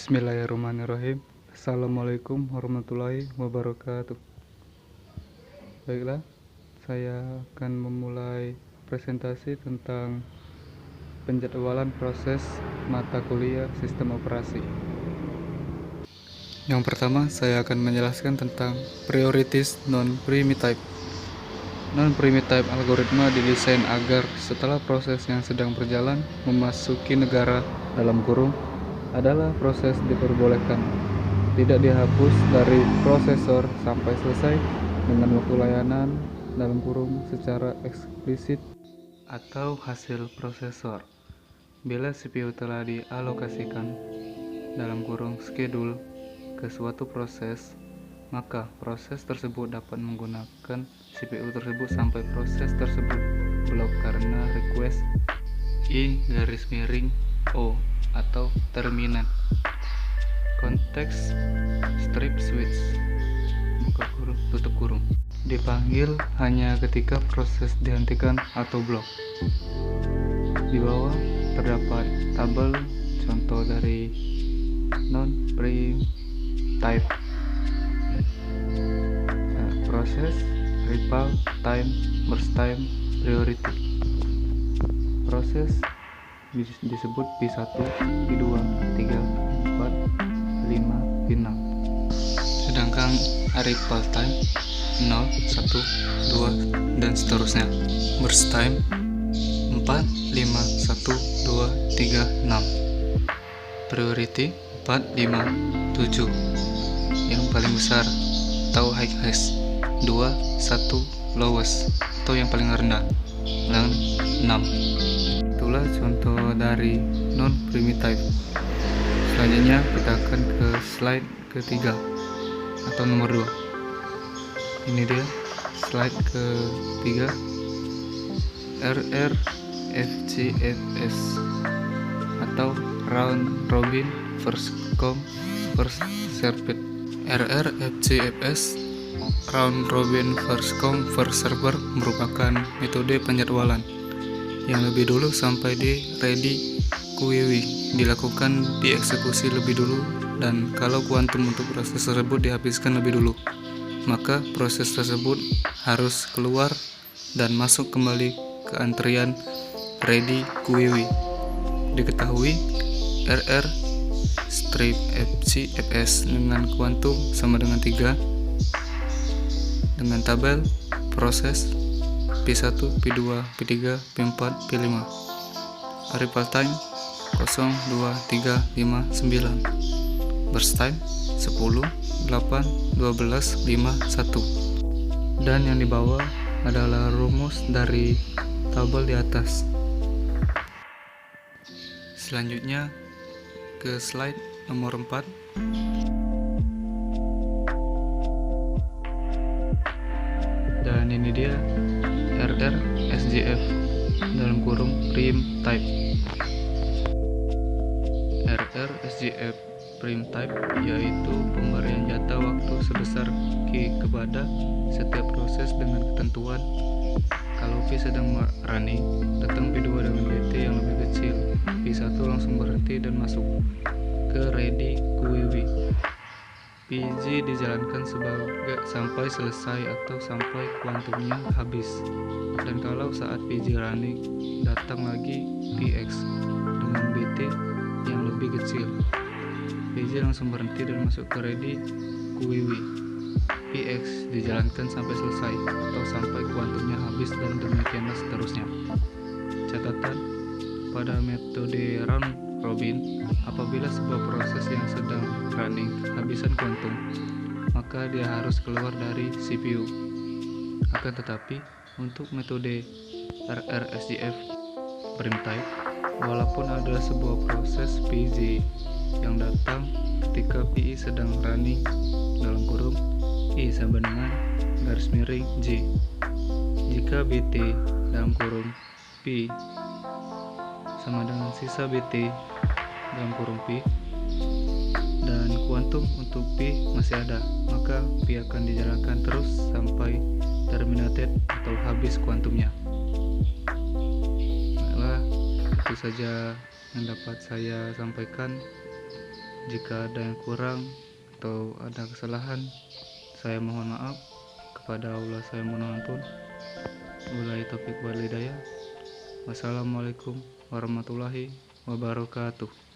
Bismillahirrahmanirrahim. Assalamualaikum warahmatullahi wabarakatuh. Baiklah, saya akan memulai presentasi tentang penjadwalan proses mata kuliah sistem operasi. Yang pertama, saya akan menjelaskan tentang priorities non-primitive. Non-primitive algoritma didesain agar setelah proses yang sedang berjalan memasuki negara dalam kurung adalah proses diperbolehkan, tidak dihapus dari prosesor sampai selesai dengan waktu layanan dalam kurung secara eksplisit atau hasil prosesor. Bila CPU telah dialokasikan dalam kurung schedule ke suatu proses, maka proses tersebut dapat menggunakan CPU tersebut sampai proses tersebut blok karena request I_O atau terminate. Konteks strip switch buka kurung tutup kurung dipanggil hanya ketika proses dihentikan atau blok. Di bawah terdapat tabel contoh dari non-primitive proses, ripple time, burst time, priority. Proses disebut P1, P2, P3, P4, P5, P6. Sedangkan ripple time 0, 1, 2 dan seterusnya. Burst time 4, 5, 1, 2, 3, 6. Priority 4, 5, 7. Yang paling besar atau highest. 2, 1 lowest atau yang paling rendah. Dan 6. Itulah contoh dari non-primitive. Selanjutnya kita akan ke slide ketiga atau nomor 2. Ini dia slide ketiga. RRFCFS atau round robin first come first served. RRFCFS round robin first come first server merupakan metode penjadwalan yang lebih dulu sampai di ready queue dilakukan dieksekusi lebih dulu, dan kalau kuantum untuk proses tersebut dihabiskan lebih dulu, maka proses tersebut harus keluar dan masuk kembali ke antrian ready queue. Diketahui RR strip FCFS dengan kuantum sama dengan 3 dengan tabel proses P1, P2, P3, P4, P5. Ripple time 0, 2, 3, 5, 9. Burst time 10, 8, 12, 5, 1. Dan yang di bawah adalah rumus dari tabel di atas. Selanjutnya ke slide nomor 4. Dan ini dia RR SJF dalam kurung prim type. RR SJF prim type yaitu pemberian jatah waktu sebesar Q kepada setiap proses dengan ketentuan kalau P sedang running, datang P2 dengan BT yang lebih kecil, P1 langsung berhenti dan masuk ke ready queue. PG dijalankan sampai selesai atau sampai kuantumnya habis, dan kalau saat PG running datang lagi PX dengan BT yang lebih kecil, PG langsung berhenti dan masuk ke ready queue. PX dijalankan sampai selesai atau sampai kuantumnya habis, dan demikianlah seterusnya. Catatan pada metode round robin, apabila sebuah proses yang sedang running habisan kuantum, maka dia harus keluar dari CPU. Akan tetapi untuk metode RRSJF prim type, walaupun ada sebuah proses PJ yang datang ketika PI sedang running dalam kurung I sama dengan garis miring J, jika BT dalam kurung P sama dengan sisa BT dalam kurung P, dan kuantum untuk P masih ada, maka P akan dijalankan terus sampai terminated atau habis kuantumnya. Baiklah, itu saja yang dapat saya sampaikan. Jika ada yang kurang atau ada kesalahan, saya mohon maaf. Kepada Allah saya mohon ampun. Wabillahi taufiq wal hidayah. Wassalamualaikum warahmatullahi wabarakatuh.